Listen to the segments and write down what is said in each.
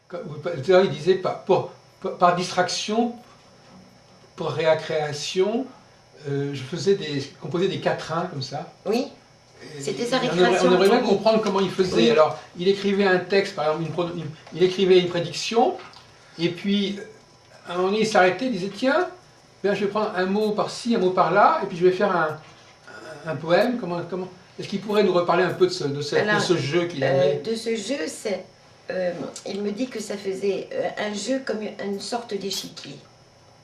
tout à l'heure, il disait par distraction, pour récréation, composais des quatrains comme ça. Oui, c'était sa On récréation. aimerait bien comprendre comment il faisait. Oui. Alors, il écrivait un texte, par exemple, il écrivait une prédiction, et puis, à un moment donné, il s'arrêtait, il disait, tiens, ben, je vais prendre un mot par-ci, un mot par-là, et puis je vais faire un poème. Est-ce qu'il pourrait nous reparler un peu de ce jeu qu'il avait? De ce jeu, il me dit que ça faisait un jeu comme une sorte d'échiquier.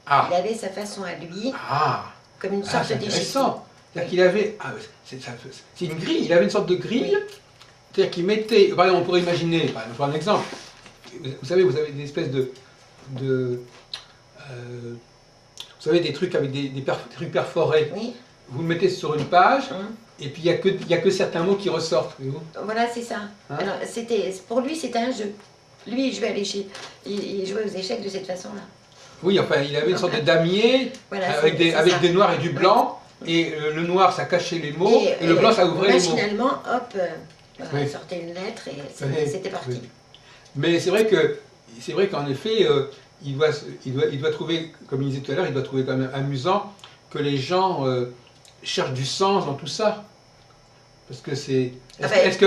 Ah, Il avait sa façon à lui, ah, comme une ah, sorte c'est d'échiquier. intéressant. C'est-à-dire Oui. qu'il avait, c'est une grille, il avait une sorte de grille, Oui. c'est-à-dire qu'il mettait, par exemple, on pourrait imaginer, par exemple, un exemple, vous savez, vous avez des espèces de vous savez, des trucs avec des trucs perforés. Oui. Vous le mettez sur une page, Hein. et puis il y a que certains mots qui ressortent. Voyez-vous. Voilà, c'est ça. Hein? Alors, pour lui, c'était un jeu. Lui, il jouait à l'échec. Il jouait aux échecs de cette façon-là. Oui, enfin, il avait une sorte de damier Voilà, avec c'est ça. des noirs et du blanc, et le noir, ça cachait les mots, et le blanc, ça ouvrait les mots. Machinalement, hop, voilà, Oui. sortait une lettre et Oui, c'était parti. oui. Mais c'est vrai qu'en effet, il doit trouver, comme il disait tout à l'heure, il doit trouver quand même amusant que les gens cherchent du sens dans tout ça. Parce que est-ce que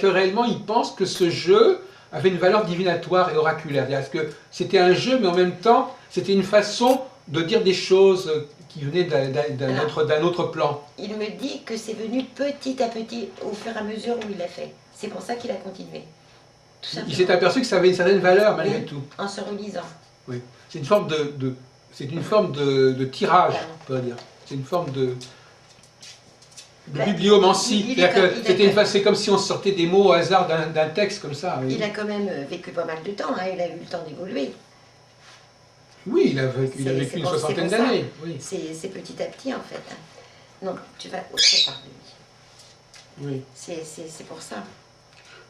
réellement il pense que ce jeu avait une valeur divinatoire et oraculaire? Est-ce que c'était un jeu, mais en même temps, c'était une façon de dire des choses qui venaient d'un autre plan? Il me dit que c'est venu petit à petit, au fur et à mesure où il l'a fait. C'est pour ça qu'il a continué. Tout simplement. Il s'est aperçu que ça avait une certaine valeur malgré Oui, tout. en se relisant. Oui. C'est une forme de tirage, on peut dire. C'est une forme de bibliomancie. C'est comme si on sortait des mots au hasard d'un texte comme ça. Oui, Il a quand même vécu pas mal de temps, hein, il a eu le temps d'évoluer. oui, il a vécu une soixantaine d'années. Oui. C'est petit à petit en fait. Hein. Non, tu vas autre part de lui. Oui. C'est pour ça.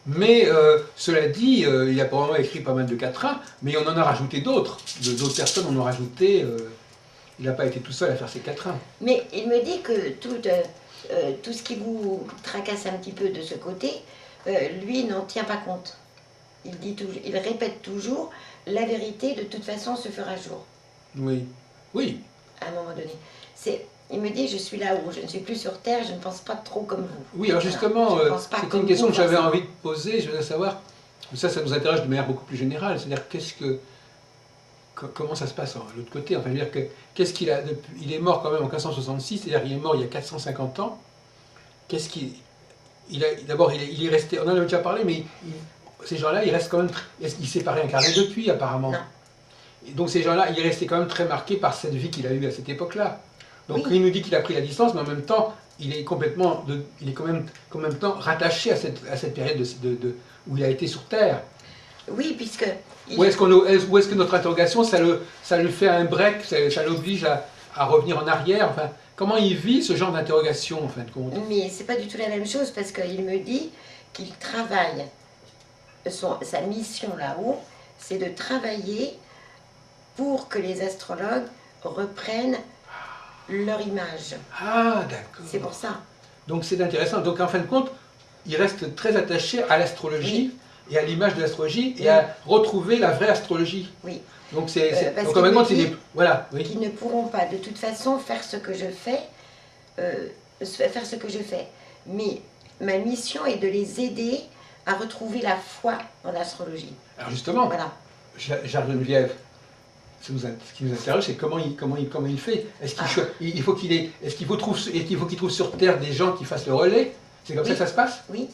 Mais cela dit, il a probablement écrit pas mal de quatrains, mais on en a rajouté d'autres. D'autres personnes en ont rajouté. Il n'a pas été tout seul à faire ses quatrains. Mais il me dit que tout ce qui vous tracasse un petit peu de ce côté, lui n'en tient pas compte. Il répète toujours, la vérité de toute façon se fera jour. Oui. Oui. À un moment donné. Il me dit, je suis là où je ne suis plus sur Terre, je ne pense pas trop comme vous. Oui, alors justement, c'était une question que j'avais envie de poser. Je voudrais savoir, ça nous intéresse de manière beaucoup plus générale, c'est-à-dire comment ça se passe de l'autre côté. Enfin, je veux dire qu'est-ce qu'il a il est mort quand même en 1566, c'est-à-dire qu'il est mort il y a 450 ans. D'abord, il est resté, on en avait déjà parlé, mais ces gens-là, ils restent quand même, il s'est pas réincarné depuis apparemment. Non. Et donc ces gens-là, il est resté quand même très marqué par cette vie qu'il a eue à cette époque-là. Donc oui. il nous dit qu'il a pris la distance, mais en même temps, il est quand même rattaché à cette période où il a été sur Terre. Oui, puisque... Où est-ce que notre interrogation, ça lui fait un break, ça l'oblige à revenir en arrière, enfin, comment il vit ce genre d'interrogation en fin de compte? Mais c'est pas du tout la même chose, parce qu'il me dit qu'il travaille, sa mission là-haut, c'est de travailler pour que les astrologues reprennent leur image. Ah, d'accord. C'est pour ça. Donc c'est intéressant. Donc en fin de compte, il reste très attaché à l'astrologie et à l'image de l'astrologie et à retrouver la vraie astrologie. Oui. Donc donc en fin de compte, voilà. Oui. Qu'ils ne pourront pas de toute façon faire ce que je fais, Mais ma mission est de les aider à retrouver la foi en l'astrologie. Alors justement, voilà. Geneviève, ce qui nous intéresse, c'est comment il fait. Est-ce qu'il faut qu'il trouve sur Terre des gens qui fassent le relais? C'est comme ça que ça se passe? Oui.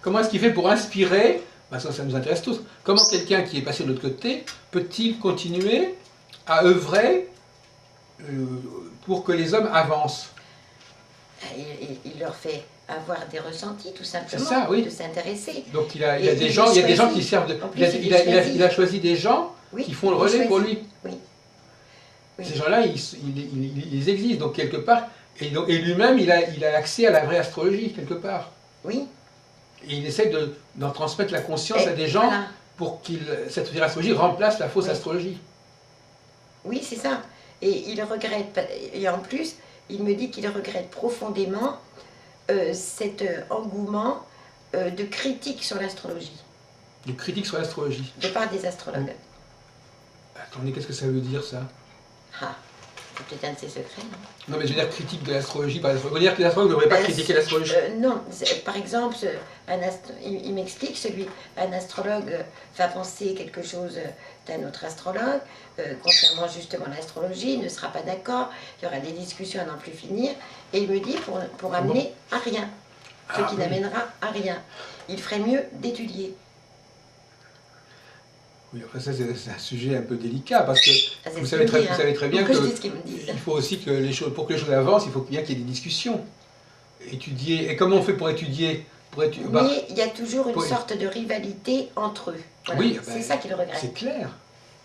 Comment est-ce qu'il fait pour inspirer? Ça nous intéresse tous. Comment quelqu'un qui est passé de l'autre côté peut-il continuer à œuvrer pour que les hommes avancent? Il leur fait avoir des ressentis, tout simplement, ça, oui. de s'intéresser. Donc il y a des gens qui servent de... Il a choisi des gens qui font le relais pour lui. Oui. Oui. Ces gens-là, ils existent, donc quelque part, et lui-même, il a accès à la vraie astrologie, quelque part. Oui. Et il essaie d'en transmettre la conscience à des gens pour que cette vraie astrologie remplace la fausse astrologie. Oui, c'est ça. Et il regrette, et en plus, il me dit qu'il regrette profondément cet engouement de critique sur l'astrologie. Des critiques sur l'astrologie. de part des astrologues. Attendez, qu'est-ce que ça veut dire ça? Ah, c'est peut-être un de ses secrets, non? Non, mais je veux dire critique de l'astrologie. Par exemple, vous dire que les astrologues ne devraient pas critiquer l'astrologie. Non, par exemple, il m'explique, un astrologue va penser quelque chose d'un autre astrologue concernant justement l'astrologie, il ne sera pas d'accord, il y aura des discussions à n'en plus finir, et il me dit pour amener à rien, ce qui n'amènera à rien. Il ferait mieux d'étudier. Oui, après ça, c'est un sujet un peu délicat, parce que vous vous savez très bien qu'il faut aussi que pour que les choses avancent, il faut bien qu'il y ait des discussions. Étudier. Et comment on fait pour étudier? Mais il y a toujours une sorte de rivalité entre eux. Voilà. Oui, c'est ça qu'il regrette. C'est clair.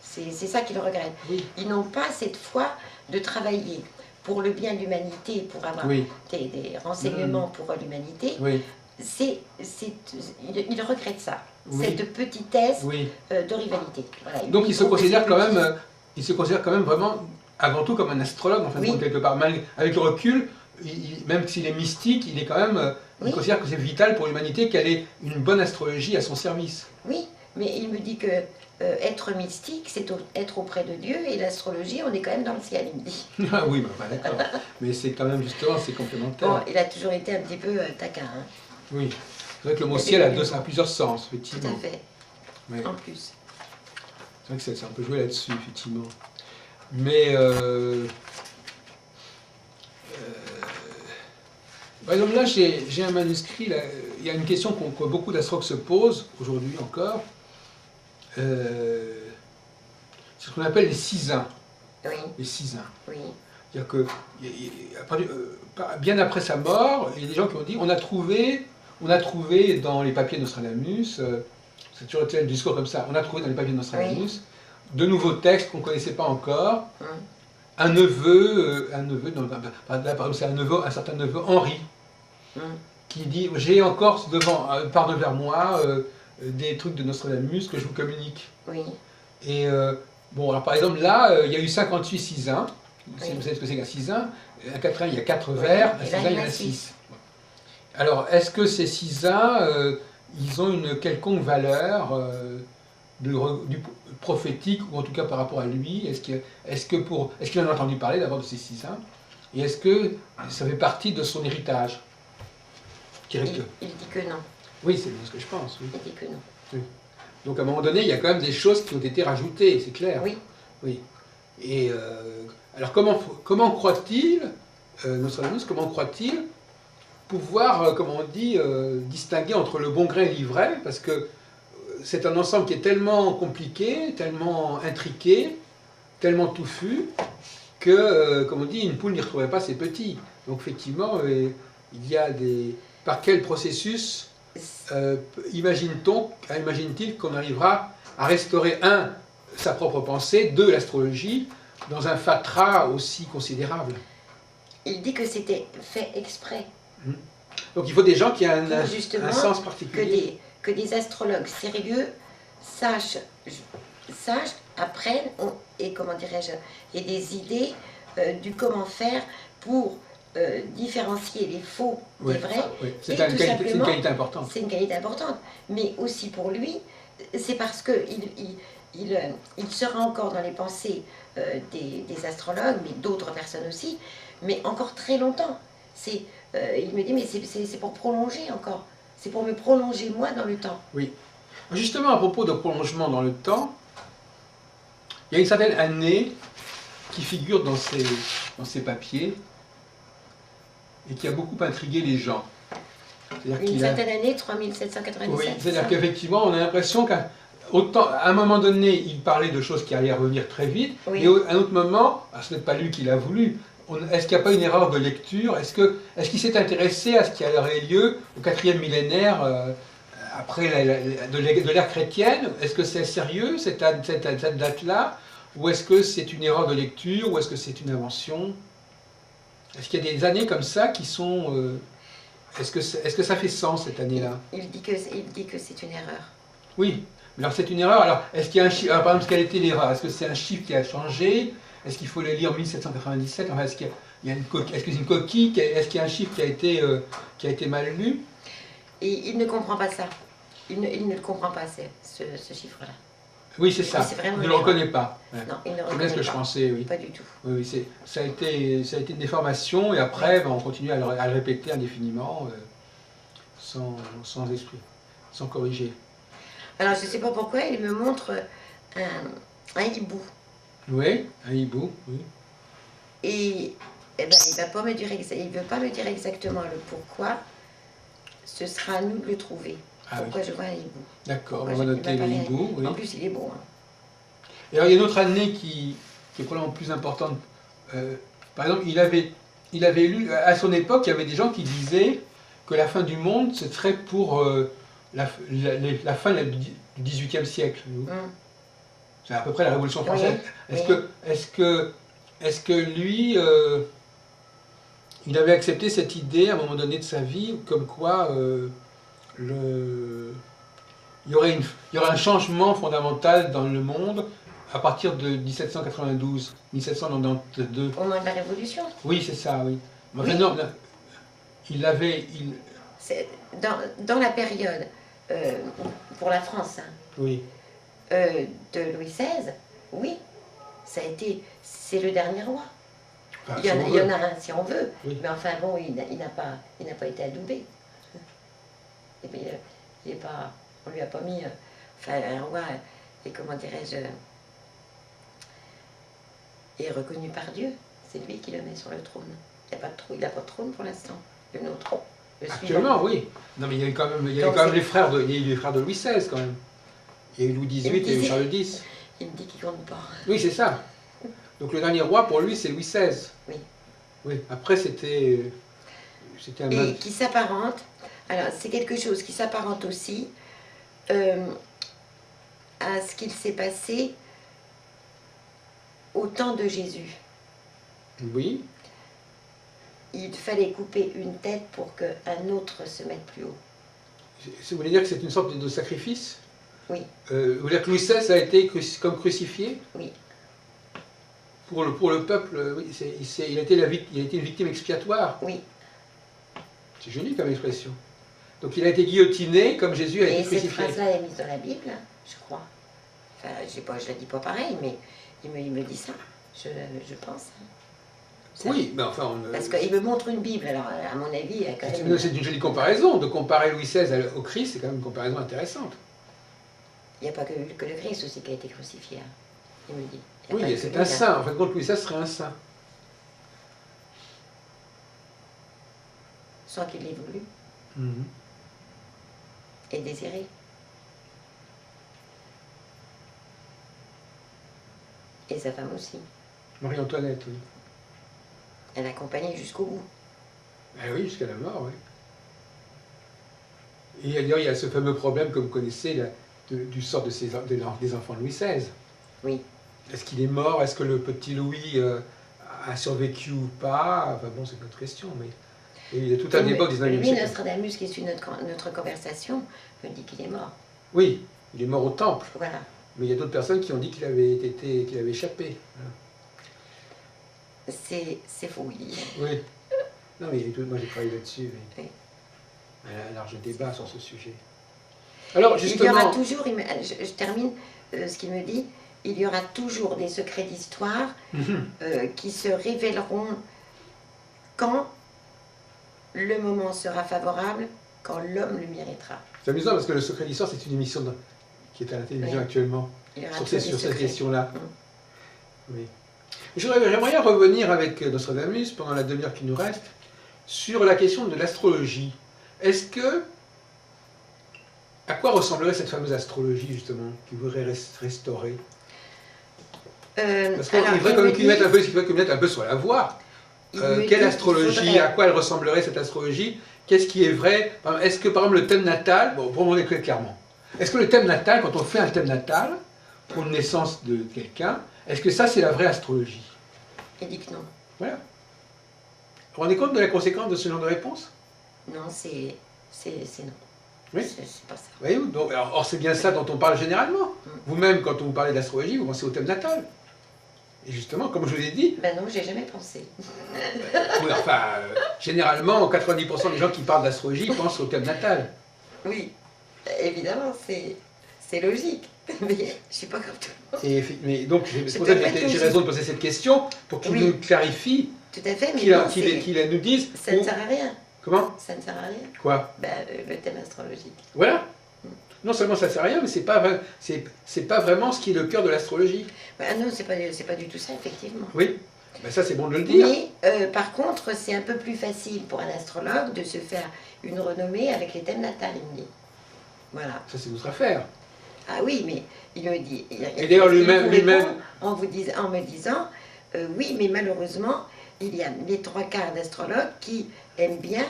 C'est ça qu'il regrette. Oui. Ils n'ont pas cette foi de travailler pour le bien de l'humanité, pour avoir des renseignements pour l'humanité. Oui. Il regrette ça, Oui. cette petitesse de rivalité. Voilà. Donc il se considère quand même vraiment, avant tout, comme un astrologue, enfin, quelque part. Avec le recul, même s'il est mystique, il est quand même, il considère que c'est vital pour l'humanité qu'elle ait une bonne astrologie à son service. Oui, mais il me dit que être mystique, c'est être auprès de Dieu, et l'astrologie, on est quand même dans le ciel, il me dit. Ah oui, d'accord. Mais c'est quand même, justement, c'est complémentaire. Bon, il a toujours été un petit peu taquin. Hein. Oui, c'est vrai que le mot ciel a plusieurs sens, effectivement. Tout à fait, en plus. C'est vrai que ça, on peut jouer là-dessus, effectivement. Mais, par exemple, là, j'ai un manuscrit, là, il y a une question que beaucoup d'astrologues se posent, aujourd'hui encore. C'est ce qu'on appelle les sisains. Oui. Les sisains. Oui. C'est-à-dire que, bien après sa mort, il y a des gens qui ont dit on a trouvé dans les papiers de Nostradamus, c'est toujours un discours comme ça, on a trouvé dans les papiers de Nostradamus de nouveaux textes qu'on ne connaissait pas encore. Un neveu, par exemple, c'est un certain neveu Henri, qui dit j'ai encore par devers moi des trucs de Nostradamus que je vous communique. Oui. Et bon, alors par exemple, là, il y a eu 58 sisains. Vous savez ce que c'est qu'un sisain? Un quatrain, il y a 4 vers, un sisain, il y en a 6. Alors, est-ce que ces sisains, ils ont une quelconque valeur du prophétique, ou en tout cas par rapport à lui? Est-ce qu'il en a entendu parler d'abord de ces sisains? Et est-ce que ça fait partie de son héritage? Il dit que non. Oui, c'est ce que je pense. Oui. Il dit que non. Oui. Donc à un moment donné, il y a quand même des choses qui ont été rajoutées, c'est clair. Oui. Oui. Et alors comment croit-il, Nostradamus, comment croit-il pouvoir, comme on dit, distinguer entre le bon grain et l'ivraie, parce que c'est un ensemble qui est tellement compliqué, tellement intriqué, tellement touffu, que, comme on dit, une poule n'y retrouverait pas ses petits. Donc effectivement, il y a des... Par quel processus imagine-t-il qu'on arrivera à restaurer, sa propre pensée, l'astrologie, dans un fatras aussi considérable? Il dit que c'était fait exprès. Donc il faut des gens qui aient un sens Que particulier. des astrologues sérieux sachent, apprennent, et comment dirais-je, et des idées du comment faire pour différencier les faux des vrais. Oui. C'est une qualité importante. C'est une qualité importante. Mais aussi pour lui, c'est parce qu'il sera encore dans les pensées des astrologues, mais d'autres personnes aussi, mais encore très longtemps. Il me dit, mais c'est pour prolonger encore. C'est pour me prolonger moi dans le temps. Oui. Justement, à propos de prolongement dans le temps, il y a une certaine année qui figure dans ces papiers et qui a beaucoup intrigué les gens. Une certaine année, 3797. Oui, c'est-à-dire qu'effectivement, on a l'impression qu'à un moment donné, il parlait de choses qui allaient revenir très vite, et à un autre moment, ce n'est pas lui qui l'a voulu. Est-ce qu'il n'y a pas une erreur de lecture? Est-ce qu'il s'est intéressé à ce qui aurait lieu au 4e millénaire après de l'ère chrétienne? Est-ce que c'est sérieux, cette date-là? Ou est-ce que c'est une erreur de lecture? Ou est-ce que c'est une invention? Est-ce qu'il y a des années comme ça qui sont... Est-ce que ça fait sens, cette année-là? Il dit que c'est une erreur. Oui, mais alors c'est une erreur. Alors, est-ce qu'il y a un chiffre? Par exemple, quelle était l'erreur? Est-ce que c'est un chiffre qui a changé? Est-ce qu'il faut le lire 1797? Enfin, est-ce qu'il y a une coquille? Est-ce que c'est une coquille? Est-ce qu'il y a un chiffre qui a été mal lu? Et il ne comprend pas ça. il ne le comprend pas, ce chiffre-là. Oui, c'est ça. C'est vraiment Il ne le reconnaît pas. Ouais. Non, il ne le C'est bien ce reconnaît que je pas. pensais, oui. Pas du tout. Oui, oui, ça a été une déformation et après, ben, on continue à le répéter indéfiniment sans esprit, sans corriger. Alors, je ne sais pas pourquoi, il me montre un hibou. Oui, un hibou, oui. Et eh ben, il ne veut pas me dire exactement le pourquoi. Ce sera à nous de le trouver. Ah, Pourquoi oui. je vois un hibou. D'accord, Pourquoi on va il noter le m'apparaît un hibou. Oui. En plus, il est beau. Hein. Et alors, il y a une autre année qui est probablement plus importante. Par exemple, il avait lu, à son époque, il y avait des gens qui disaient que la fin du monde, ce serait pour la fin du XVIIIe siècle. C'est à peu près la Révolution française. Oui, Est-ce que lui, il avait accepté cette idée à un moment donné de sa vie, comme quoi il y aurait un changement fondamental dans le monde à partir de 1792, 1792. Au moment de la Révolution. Oui, c'est ça, oui. Mais enfin, Oui. non, C'est dans la période, pour la France, hein, oui. de Louis XVI, oui, c'est le dernier roi. Enfin, Il y si on en veut. a un si on veut, Oui. mais enfin bon, il n'a pas été adoubé. Et puis, il est pas, on lui a pas mis, enfin un roi, et comment dirais-je, est reconnu par Dieu. C'est lui qui le met sur le trône. Il n'a pas de trône pour l'instant, le nôtre. Le suivant. Actuellement, oui. Non, mais il y avait quand même, Donc, les frères de Louis XVI quand même. Il y a eu Louis XVIII et il y a eu Charles X. Il me dit qu'il compte pas. Oui, c'est ça. Donc le dernier roi pour lui, c'est Louis XVI. Oui. Oui. Après, c'était un Et qui s'apparente, alors c'est quelque chose qui s'apparente aussi à ce qu'il s'est passé au temps de Jésus. Oui. Il fallait couper une tête pour qu'un autre se mette plus haut. Vous voulez dire que c'est une sorte de sacrifice? Oui. Vous voulez dire que Louis XVI a été comme crucifié? Oui. Pour le peuple, oui, il a été une victime expiatoire. Oui. C'est joli comme expression. Donc il a été guillotiné comme Jésus a Et été cette crucifié. phrase-là est mise dans la Bible, je crois. Enfin, je ne la dis pas pareil, mais il me dit ça, je pense. Ça. Oui, mais enfin... Parce qu'il me montre une Bible, alors à mon avis, il y a quand même... C'est une jolie comparaison. De comparer Louis XVI au Christ, c'est quand même une comparaison intéressante. Il n'y a pas que le Christ aussi qui a été crucifié, hein, il me dit. Oui, c'est un saint. En fait, Louis XVI serait un saint. Sans qu'il l'ait voulu Mhm. et désiré. Et sa femme aussi. Marie-Antoinette, oui. Elle accompagnait jusqu'au bout. Ah oui, jusqu'à la mort, oui. Et d'ailleurs, il y a ce fameux problème que vous connaissez là, du sort des enfants de Louis XVI. Oui. Est-ce qu'il est mort? Est-ce que le petit Louis a survécu ou pas? Enfin bon, c'est une autre question, mais... Et il y a tout un débat au 19e Lui, siècle. Nostradamus, qui suit notre conversation, me dit qu'il est mort. Oui, il est mort au temple. Voilà. Mais il y a d'autres personnes qui ont dit qu'il avait échappé. Voilà. C'est faux, il dit. Oui. Non, mais moi j'ai travaillé là-dessus. Oui. Il y a un large débat sur ce sujet. Alors, Il y justement... aura toujours, je termine ce qu'il me dit, il y aura toujours des secrets d'histoire qui se révéleront quand le moment sera favorable, quand l'homme le méritera. C'est amusant parce que le secret d'histoire, c'est une émission qui est à la télévision Oui. actuellement Il y aura sur toujours des cette secrets. question-là. Oui. J'aimerais revenir avec Nostradamus, pendant la demi-heure qui nous reste, sur la question de l'astrologie. Est-ce que... À quoi ressemblerait cette fameuse astrologie, justement, qui voudrait restaurer? Parce qu'il faudrait quand même qu'il mette un peu sur la voie. Quelle astrologie? À quoi elle ressemblerait cette astrologie? Qu'est-ce qui est vrai? Est-ce que, par exemple, le thème natal, bon, pour m'en décrire clairement, est-ce que le thème natal, quand on fait un thème natal, pour une naissance de quelqu'un, est-ce que ça, c'est la vraie astrologie? Il dit que non. Voilà. Vous vous rendez compte de la conséquence de ce genre de réponse? Non, c'est non. Oui. C'est pas ça. Voyez-vous? Donc, or, c'est bien ça dont on parle généralement. Vous-même, quand on vous parlez d'astrologie, vous pensez au thème natal. Et justement, comme je vous ai dit, Ben non, j'ai jamais pensé. oui, enfin, généralement, 90% des gens qui parlent d'astrologie pensent au thème natal. Oui. Évidemment, c'est logique. Mais je suis pas comme tout le monde. Mais donc, c'est Je pour ça te que prête j'ai tout. raison de poser cette question, pour qu'il Oui. nous clarifie, Tout à fait, mais qu'il non, c'est- nous dise... ça ne sert à rien. Comment? Ça ne sert à rien. Quoi? Ben, le thème astrologique. Voilà. Non seulement ça sert à rien, mais c'est pas vraiment ce qui est le cœur de l'astrologie. Ben, non, c'est pas du tout ça, effectivement. Oui. Ben ça, c'est bon de le dire. Mais par contre, c'est un peu plus facile pour un astrologue de se faire une renommée avec les thèmes natals, il me dit. Voilà. Ça, c'est notre affaire. Ah oui, mais il me dit. Et d'ailleurs, il lui-même- vous répond lui-même- en me disant, oui, mais malheureusement, il y a les 3/4 d'astrologues qui aiment bien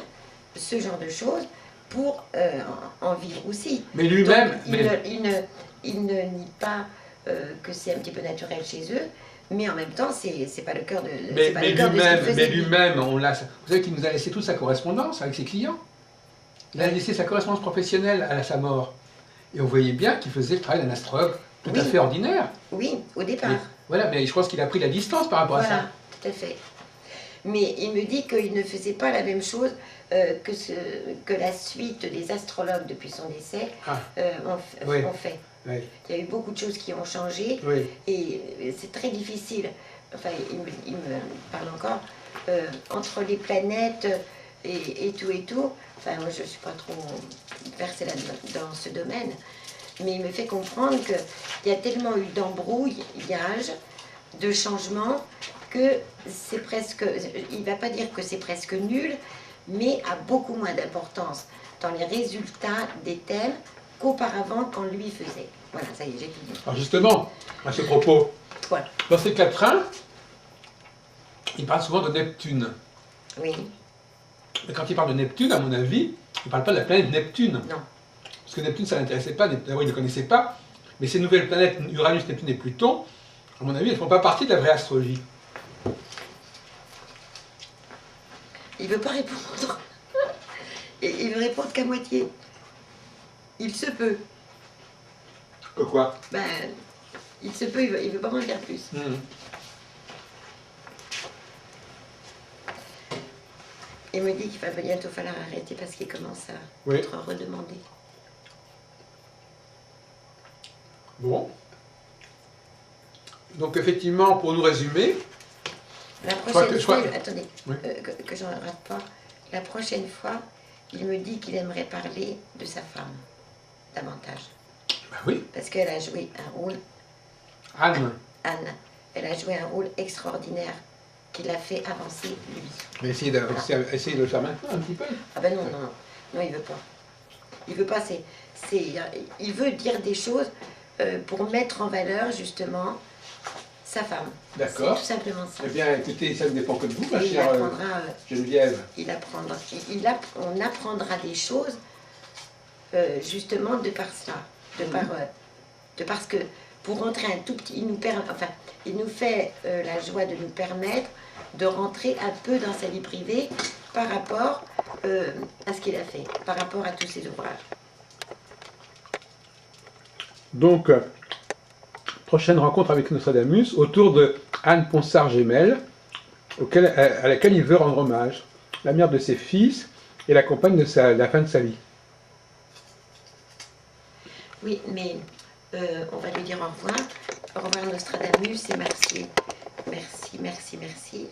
ce genre de choses pour en vivre aussi. Mais lui-même... Donc, il ne nie pas que c'est un petit peu naturel chez eux, mais en même temps, c'est pas le cœur de. Mais, c'est pas mais le cœur de ce qu'il lui-même, faisait. vous savez qu'il nous a laissé toute sa correspondance avec ses clients. Il a laissé sa correspondance professionnelle à sa mort. Et on voyait bien qu'il faisait le travail d'un astrologue tout à Oui. fait ordinaire. Oui, au départ. Mais, voilà, mais je pense qu'il a pris la distance par rapport à Voilà, ça. tout à fait. Mais il me dit qu'il ne faisait pas la même chose que la suite des astrologues depuis son décès Ah. ont Oui. fait. Oui, Il y a eu beaucoup de choses qui ont changé oui. et c'est très difficile. Enfin, il me parle encore entre les planètes et tout. Enfin, moi, je ne suis pas trop versée dans ce domaine. Mais il me fait comprendre qu'il y a tellement eu d'embrouillages, de changements, que c'est presque, il ne va pas dire que c'est presque nul, mais a beaucoup moins d'importance dans les résultats des thèmes qu'auparavant quand lui faisait. Voilà, ça y est, j'ai tout dit. Alors justement, à ce propos, Voilà. dans ces quatrains, il parle souvent de Neptune. Oui, Mais quand il parle de Neptune, à mon avis, il ne parle pas de la planète Neptune. non. Parce que Neptune, ça ne l'intéressait pas, d'abord il ne le connaissait pas, mais ces nouvelles planètes, Uranus, Neptune et Pluton, à mon avis, elles ne font pas partie de la vraie astrologie. Il ne veut pas répondre. Et il veut répondre qu'à moitié. Il se peut. Quoi? Ben, il se peut, il veut pas m'en dire plus. Il me dit qu'il va bientôt falloir arrêter parce qu'il commence à Oui. être redemandé. Bon. Donc effectivement, pour nous résumer, La crois prochaine que- fois, je crois- attendez, Oui. que j'en rate pas. La prochaine fois, il me dit qu'il aimerait parler de sa femme davantage. ben oui, Parce qu'elle a joué un rôle, Anne, Anne, elle a joué un rôle extraordinaire qui l'a fait avancer lui. mais essayez de le faire maintenant un petit peu. Ah ben non, non, il veut pas. Il veut pas, il veut dire des choses pour mettre en valeur justement sa femme. D'accord. C'est tout simplement ça. Eh bien, écoutez, ça ne dépend que de vous, ma Et il chère apprendra, Geneviève. on apprendra des choses justement de par ça, de parce que pour rentrer un tout petit, il nous fait la joie de nous permettre de rentrer un peu dans sa vie privée par rapport à ce qu'il a fait, par rapport à tous ses ouvrages. Donc, prochaine rencontre avec Nostradamus autour de Anne Ponsard-Gemelle, à laquelle il veut rendre hommage, la mère de ses fils et la compagne de la fin de sa vie. Oui, mais on va lui dire au revoir. Au revoir Nostradamus et merci. Merci, merci, merci.